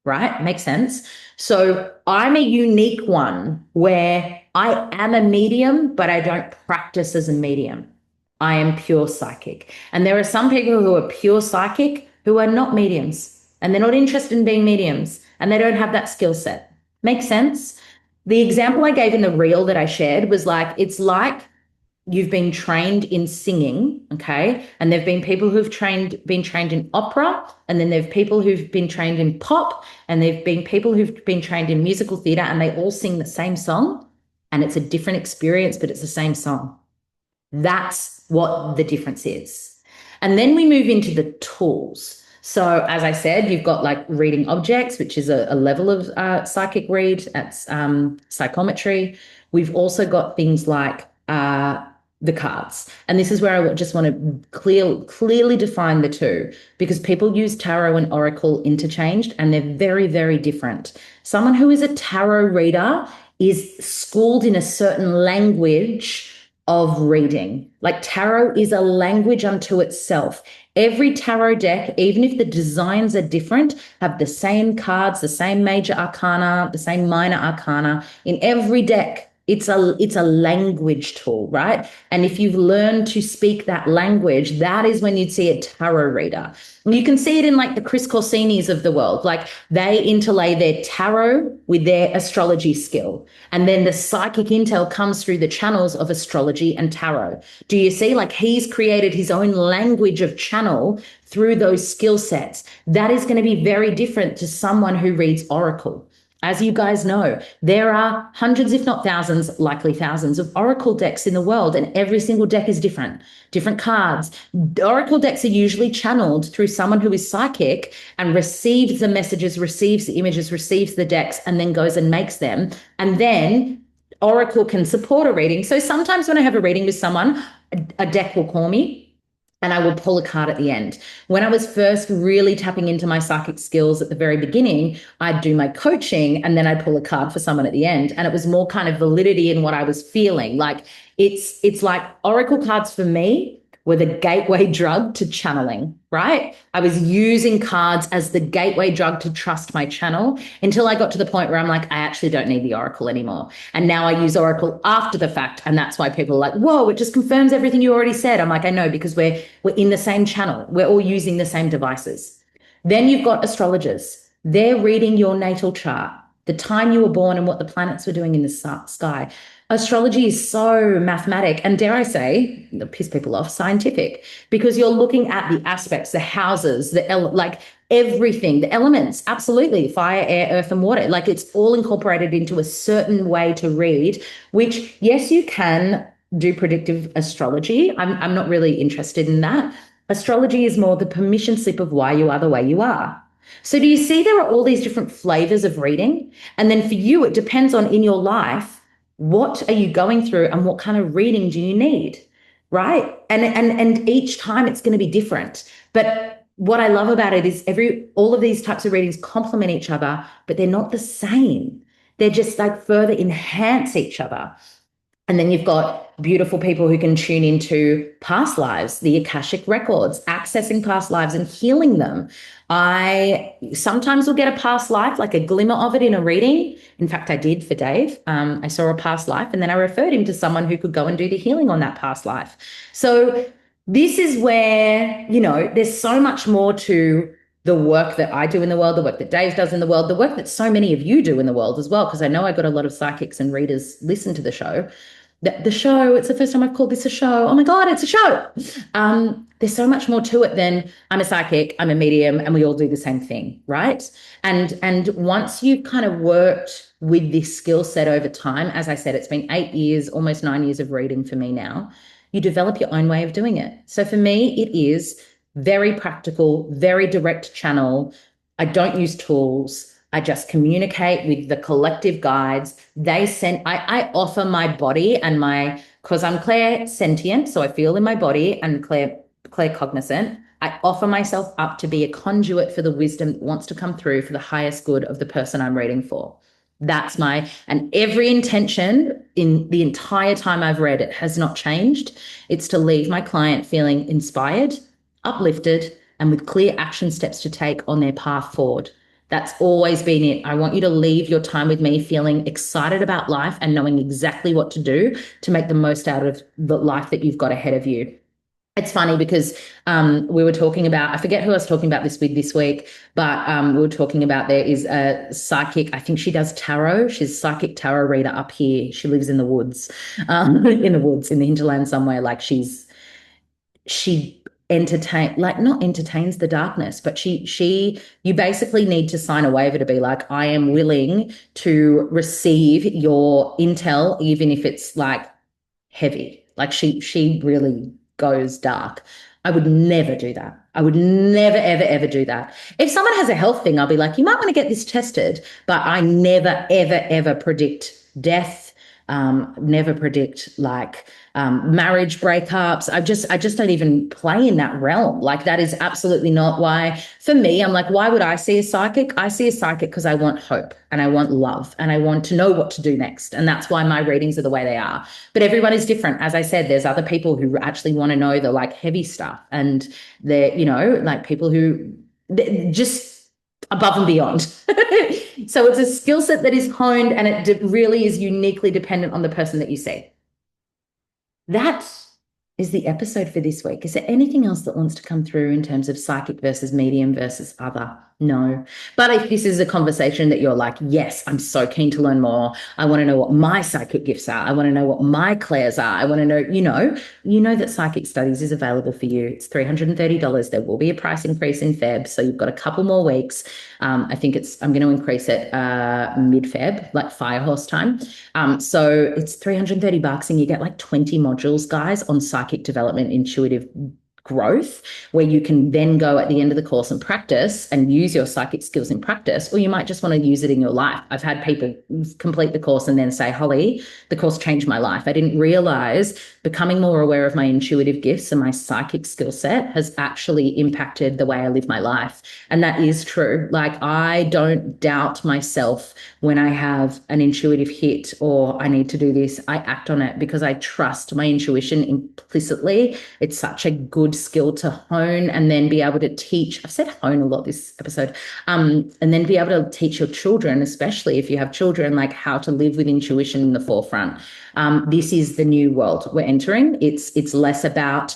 Right? Makes sense. So I'm a unique one where I am a medium, but I don't practice as a medium. I am pure psychic. And there are some people who are pure psychic who are not mediums, and they're not interested in being mediums. and they don't have that skill set. Makes sense? The example I gave in the reel that I shared was like, it's like you've been trained in singing, okay? And there've been people who've been trained in opera, and then there've people who've been trained in pop, and there've been people who've been trained in musical theatre, and they all sing the same song, and it's a different experience, but it's the same song. That's what the difference is. And then we move into the tools. So, as I said, you've got like reading objects, which is a level of psychic read. That's psychometry. We've also got things like the cards. And this is where I just want to clearly define the two, because people use tarot and oracle interchanged, and they're very, very different. Someone who is a tarot reader is schooled in a certain language of reading. Like tarot is a language unto itself. Every tarot deck, even if the designs are different, have the same cards, the same major arcana, the same minor arcana in every deck. It's a language tool, right? And if you've learned to speak that language, that is when you'd see a tarot reader. You can see it in like the Chris Corsinis of the world. Like they interlay their tarot with their astrology skill. And then the psychic intel comes through the channels of astrology and tarot. Do you see? Like he's created his own language of channel through those skill sets. That is going to be very different to someone who reads oracle. As you guys know, there are hundreds, if not thousands, likely thousands of oracle decks in the world, and every single deck is different cards. Oracle decks are usually channeled through someone who is psychic and receives the messages, receives the images, receives the decks, and then goes and makes them. And then oracle can support a reading. So sometimes when I have a reading with someone, a deck will call me, and I will pull a card at the end. When I was first really tapping into my psychic skills at the very beginning, I'd do my coaching and then I'd pull a card for someone at the end. And it was more kind of validity in what I was feeling. Like it's like oracle cards for me were the gateway drug to channeling, right? I was using cards as the gateway drug to trust my channel until I got to the point where I'm like, I actually don't need the oracle anymore. And now I use oracle after the fact. And that's why people are like, whoa, it just confirms everything you already said. I'm like, I know, because we're in the same channel. We're all using the same devices. Then you've got astrologers. They're reading your natal chart, the time you were born and what the planets were doing in the sky. Astrology is so mathematic and, dare I say, piss people off, scientific, because you're looking at the aspects, the houses, like everything, the elements, absolutely, fire, air, earth, and water. Like it's all incorporated into a certain way to read, which, yes, you can do predictive astrology. I'm not really interested in that. Astrology is more the permission slip of why you are the way you are. So do you see there are all these different flavors of reading? And then for you, it depends on in your life, what are you going through and what kind of reading do you need, right? And each time it's going to be different. But what I love about it is all of these types of readings complement each other, but they're not the same. They're just like further enhance each other. And then you've got beautiful people who can tune into past lives, the Akashic records, accessing past lives and healing them. I sometimes will get a past life, like a glimmer of it in a reading. In fact, I did for Dave. I saw a past life and then I referred him to someone who could go and do the healing on that past life. So this is where, there's so much more to the work that I do in the world, the work that Dave does in the world, the work that so many of you do in the world as well, because I know I got a lot of psychics and readers listen to the show. The show, it's the first time I've called this a show. Oh my God, it's a show. There's so much more to it than I'm a psychic, I'm a medium, and we all do the same thing, right? And once you've kind of worked with this skill set over time, as I said, it's been 8 years, almost 9 years of reading for me now, you develop your own way of doing it. So for me, it is very practical, very direct channel. I don't use tools. I just communicate with the collective guides. I offer my body and because I'm clairsentient, so I feel in my body, and claircognizant, I offer myself up to be a conduit for the wisdom that wants to come through for the highest good of the person I'm reading for. And every intention in the entire time I've read it has not changed. It's to leave my client feeling inspired, uplifted, and with clear action steps to take on their path forward. That's always been it. I want you to leave your time with me feeling excited about life and knowing exactly what to do to make the most out of the life that you've got ahead of you. It's funny because we were talking about, I forget who I was talking about this with this week, but we were talking about there is a psychic, I think she does tarot. She's a psychic tarot reader up here. She lives in the woods, in the woods, in the hinterland somewhere. Like she like not entertains the darkness, but you basically need to sign a waiver to be like, I am willing to receive your intel, even if it's like heavy. Like she really goes dark. I would never do that. I would never, ever, ever do that. If someone has a health thing, I'll be like, you might want to get this tested, but I never, ever, ever predict death. Never predict like marriage breakups. I just don't even play in that realm. Like that is absolutely not why. For me, I'm like, why would I see a psychic? I see a psychic because I want hope and I want love and I want to know what to do next. And that's why my readings are the way they are. But everyone is different. As I said, there's other people who actually want to know the like heavy stuff, and they're, like people who just above and beyond. So it's a skill set that is honed, and it really is uniquely dependent on the person that you see. That is the episode for this week. Is there anything else that wants to come through in terms of psychic versus medium versus other? No. But if this is a conversation that you're like, yes, I'm so keen to learn more. I want to know what my psychic gifts are. I want to know what my clairs are. I want to know, that Psychic Studies is available for you. It's $330. There will be a price increase in Feb. So you've got a couple more weeks. I think I'm going to increase it mid-Feb, like Firehorse time. So it's $330 and you get like 20 modules, guys, on psychic development, intuitive growth, where you can then go at the end of the course and practice and use your psychic skills in practice, or you might just want to use it in your life. I've had people complete the course and then say, Holly, the course changed my life. I didn't realize becoming more aware of my intuitive gifts and my psychic skill set has actually impacted the way I live my life. And that is true. Like, I don't doubt myself when I have an intuitive hit or I need to do this. I act on it because I trust my intuition implicitly. It's such a good skill to hone and then be able to teach. I've said hone a lot this episode. And then be able to teach your children, especially if you have children, like how to live with intuition in the forefront. This is the new world we're entering. It's less about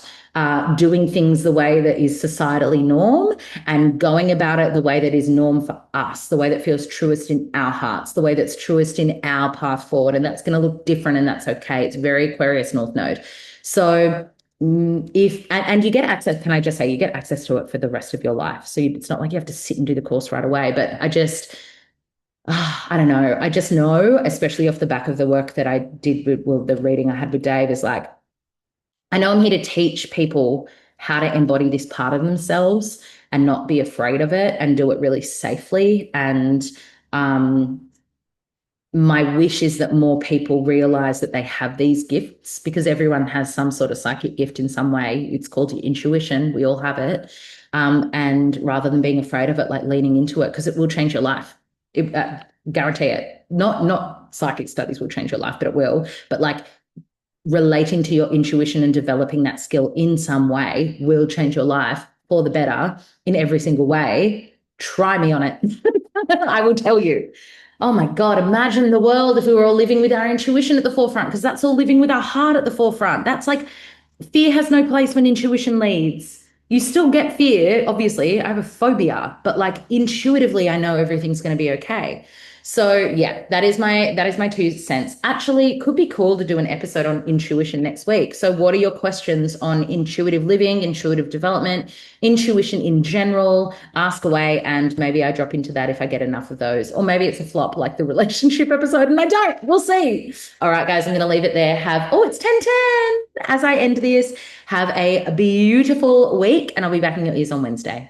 doing things the way that is societally norm and going about it the way that is norm for us, the way that feels truest in our hearts, the way that's truest in our path forward. And that's going to look different, and that's okay. It's very Aquarius North Node. So and you get access, can I just say, you get access to it for the rest of your life. So it's not like you have to sit and do the course right away. But I don't know. I just know, especially off the back of the work that I did with the reading I had with Dave, is like, I know I'm here to teach people how to embody this part of themselves and not be afraid of it and do it really safely. And my wish is that more people realize that they have these gifts, because everyone has some sort of psychic gift in some way. It's called your intuition. We all have it. And rather than being afraid of it, like leaning into it, because it will change your life. Guarantee it. Not Psychic Studies will change your life, but it will. But like relating to your intuition and developing that skill in some way will change your life for the better in every single way. Try me on it. I will tell you. Oh my God, imagine the world if we were all living with our intuition at the forefront, because that's all living with our heart at the forefront. That's like, fear has no place when intuition leads. You still get fear, obviously. I have a phobia, but like intuitively, I know everything's going to be okay. So yeah, that is my 2 cents. Actually, it could be cool to do an episode on intuition next week. So what are your questions on intuitive living, intuitive development, intuition in general? Ask away, and maybe I drop into that if I get enough of those. Or maybe it's a flop like the relationship episode and I don't. We'll see. All right, guys, I'm going to leave it there. It's 10:10 as I end this. Have a beautiful week, and I'll be back in your ears on Wednesday.